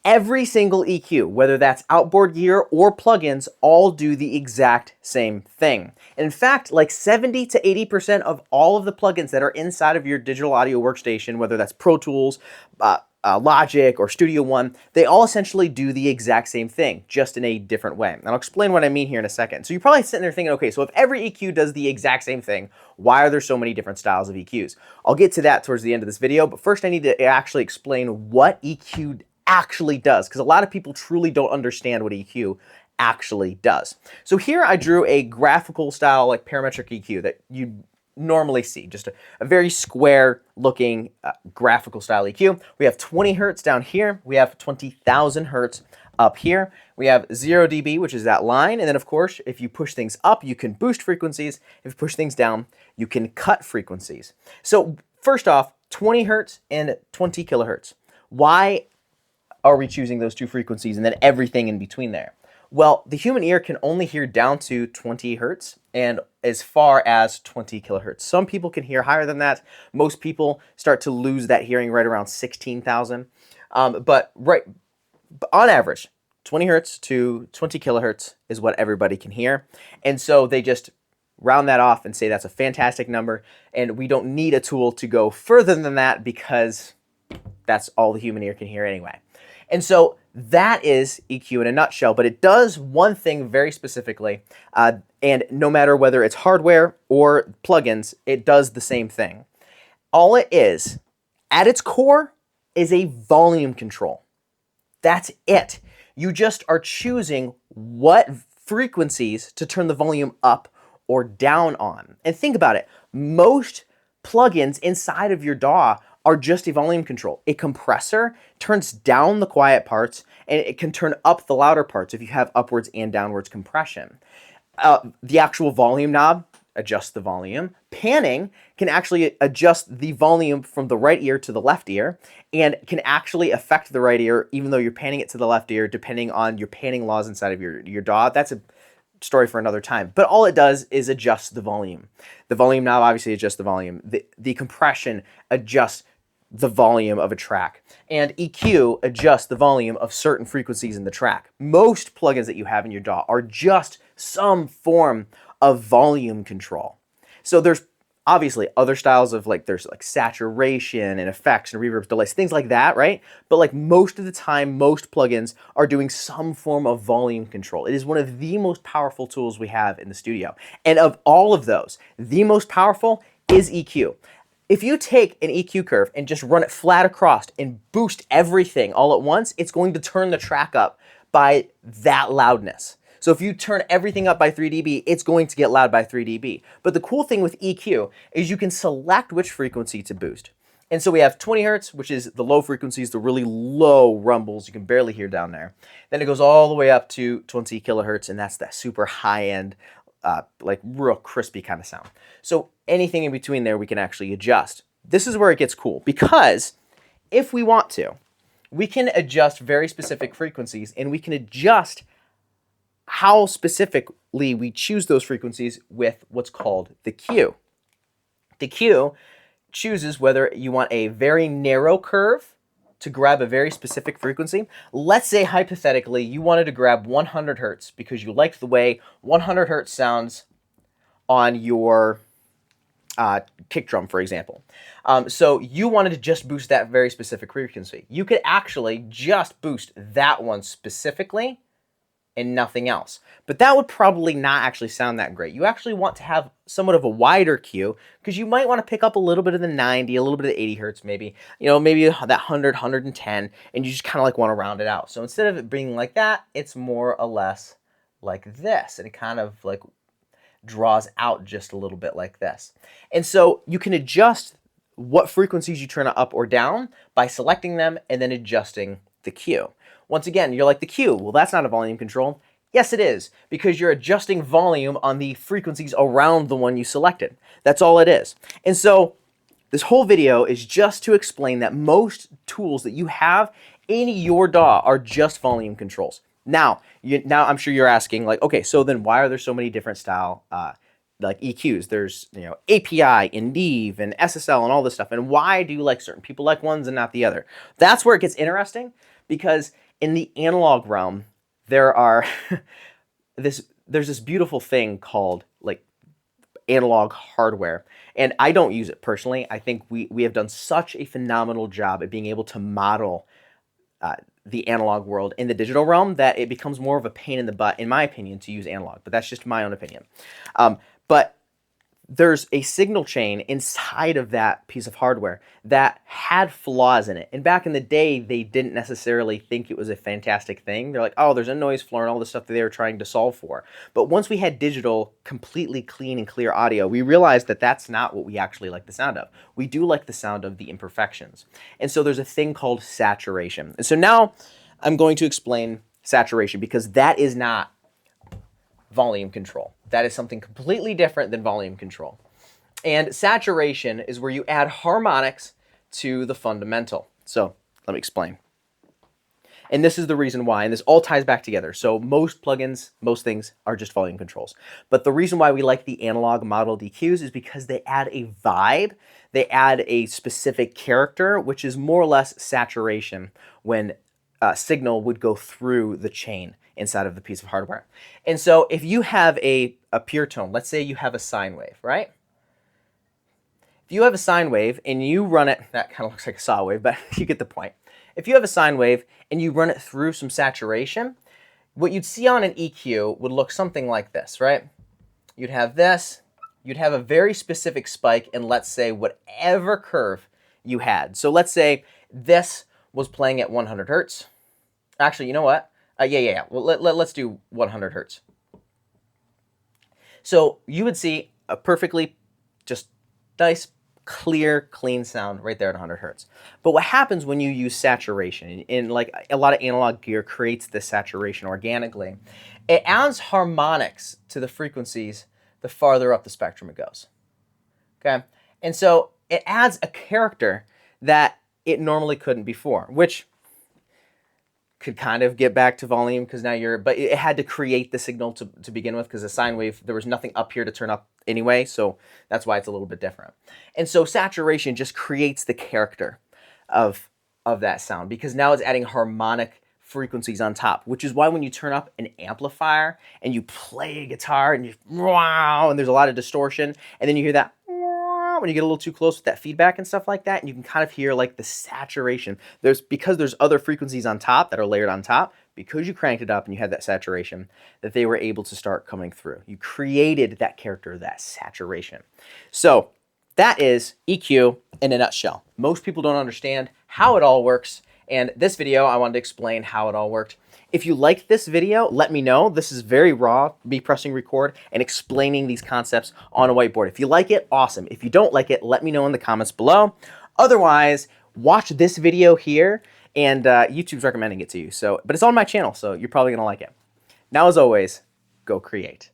Every single EQ, whether that's outboard gear or plugins, all do the exact same thing. And in fact, like 70 to 80% of all of the plugins that are inside of your digital audio workstation, whether that's Pro Tools, Logic, or Studio One, they all essentially do the exact same thing, just in a different way. And I'll explain what I mean here in a second. So you're probably sitting there thinking, okay, so if every EQ does the exact same thing, why are there so many different styles of EQs? I'll get to that towards the end of this video, but first I need to actually explain what EQ actually does, because a lot of people truly don't understand what EQ actually does. So here I drew a graphical style, like parametric EQ that you normally see, just a very square looking graphical style EQ. We have 20 hertz down here, we have 20,000 hertz up here, we have 0 dB, which is that line, and then of course if you push things up you can boost frequencies, if you push things down you can cut frequencies. So first off, 20 hertz and 20 kilohertz. Why are we choosing those two frequencies and then everything in between there? Well, the human ear can only hear down to 20 hertz and as far as 20 kilohertz. Some people can hear higher than that. Most people start to lose that hearing right around 16,000. But on average, 20 hertz to 20 kilohertz is what everybody can hear. And so they just round that off and say that's a fantastic number. And we don't need a tool to go further than that because that's all the human ear can hear anyway. And so that is EQ in a nutshell, but it does one thing very specifically, and no matter whether it's hardware or plugins, it does the same thing. All it is, at its core, is a volume control. That's it. You just are choosing what frequencies to turn the volume up or down on. And think about it. Most plugins inside of your DAW are just a volume control. A compressor turns down the quiet parts and it can turn up the louder parts if you have upwards and downwards compression. The actual volume knob adjusts the volume. Panning can actually adjust the volume from the right ear to the left ear and can actually affect the right ear even though you're panning it to the left ear depending on your panning laws inside of your DAW. That's a story for another time, but all it does is adjust the volume. The volume knob obviously adjusts the volume. The compression adjusts the volume of a track, and EQ adjusts the volume of certain frequencies in the track. Most plugins that you have in your DAW are just some form of volume control. So there's obviously other styles of there's saturation and effects and reverbs, delays, things like that, right? But most of the time, most plugins are doing some form of volume control. It is one of the most powerful tools we have in the studio. And of all of those, the most powerful is EQ. If you take an EQ curve and just run it flat across and boost everything all at once, it's going to turn the track up by that loudness. So if you turn everything up by 3 dB, it's going to get loud by 3 dB. But the cool thing with EQ is you can select which frequency to boost. And so we have 20 hertz, which is the low frequencies, the really low rumbles you can barely hear down there. Then it goes all the way up to 20 kilohertz, and that's that super high-end, real crispy kind of sound. So anything in between there we can actually adjust. This is where it gets cool, because if we want to, we can adjust very specific frequencies, and we can adjust how specifically we choose those frequencies with what's called the Q. The Q chooses whether you want a very narrow curve to grab a very specific frequency. Let's say hypothetically you wanted to grab 100 hertz because you liked the way 100 hertz sounds on your kick drum, for example. So you wanted to just boost that very specific frequency. You could actually just boost that one specifically and nothing else. But that would probably not actually sound that great. You actually want to have somewhat of a wider Q because you might want to pick up a little bit of the 90, a little bit of the 80 hertz maybe, maybe that 100, 110, and you just kind of want to round it out. So instead of it being like that, it's more or less like this, and it kind of draws out just a little bit like this. And so you can adjust what frequencies you turn up or down by selecting them and then adjusting the Q. Once again, you're like, the Q, well, that's not a volume control. Yes, it is, because you're adjusting volume on the frequencies around the one you selected. That's all it is. And so this whole video is just to explain that most tools that you have in your DAW are just volume controls. Now I'm sure you're asking, okay, so then why are there so many different style EQs? There's API and Neve and SSL and all this stuff. And why do certain people like ones and not the other? That's where it gets interesting, Because in the analog realm, there are there's this beautiful thing called like analog hardware. And I don't use it personally. I think we have done such a phenomenal job at being able to model the analog world in the digital realm that it becomes more of a pain in the butt, in my opinion, to use analog. But that's just my own opinion. But there's a signal chain inside of that piece of hardware that had flaws in it. And back in the day, they didn't necessarily think it was a fantastic thing. They're like, oh, there's a noise floor and all the stuff that they were trying to solve for. But once we had digital, completely clean and clear audio, we realized that that's not what we actually like the sound of. We do like the sound of the imperfections. And so there's a thing called saturation. And so now I'm going to explain saturation, because that is not volume control. That is something completely different than volume control. And saturation is where you add harmonics to the fundamental. So let me explain. And this is the reason why, and this all ties back together. So most plugins, most things are just volume controls. But the reason why we like the analog model DQs is because they add a vibe, they add a specific character, which is more or less saturation when signal would go through the chain inside of the piece of hardware. And so if you have a pure tone, let's say you have a sine wave, right? If you have a sine wave and you run it, that kind of looks like a saw wave, but you get the point. If you have a sine wave and you run it through some saturation, what you'd see on an EQ would look something like this, right? You'd have this, you'd have a very specific spike in, let's say, whatever curve you had. So let's say this was playing at 100 hertz. Actually, you know what? Yeah. Well, let's do 100 hertz. So you would see a perfectly just nice, clear, clean sound right there at 100 hertz. But what happens when you use saturation, and like a lot of analog gear creates this saturation organically, it adds harmonics to the frequencies the farther up the spectrum it goes. Okay? And so it adds a character that it normally couldn't before, which could kind of get back to volume, because now but it had to create the signal to begin with, because a sine wave, there was nothing up here to turn up anyway, so that's why it's a little bit different. And so saturation just creates the character of that sound, because now it's adding harmonic frequencies on top, which is why when you turn up an amplifier and you play a guitar and and there's a lot of distortion, and then you hear that when you get a little too close with that feedback and stuff like that, and you can kind of hear like the saturation. Because there's other frequencies on top that are layered on top, because you cranked it up and you had that saturation, that they were able to start coming through. You created that character, that saturation. So that is EQ in a nutshell. Most people don't understand how it all works, and this video I wanted to explain how it all worked. If you liked this video, let me know. This is very raw, me pressing record and explaining these concepts on a whiteboard. If you like it, awesome. If you don't like it, let me know in the comments below. Otherwise, watch this video here, and YouTube's recommending it to you. But it's on my channel, so you're probably gonna like it. Now, as always, go create.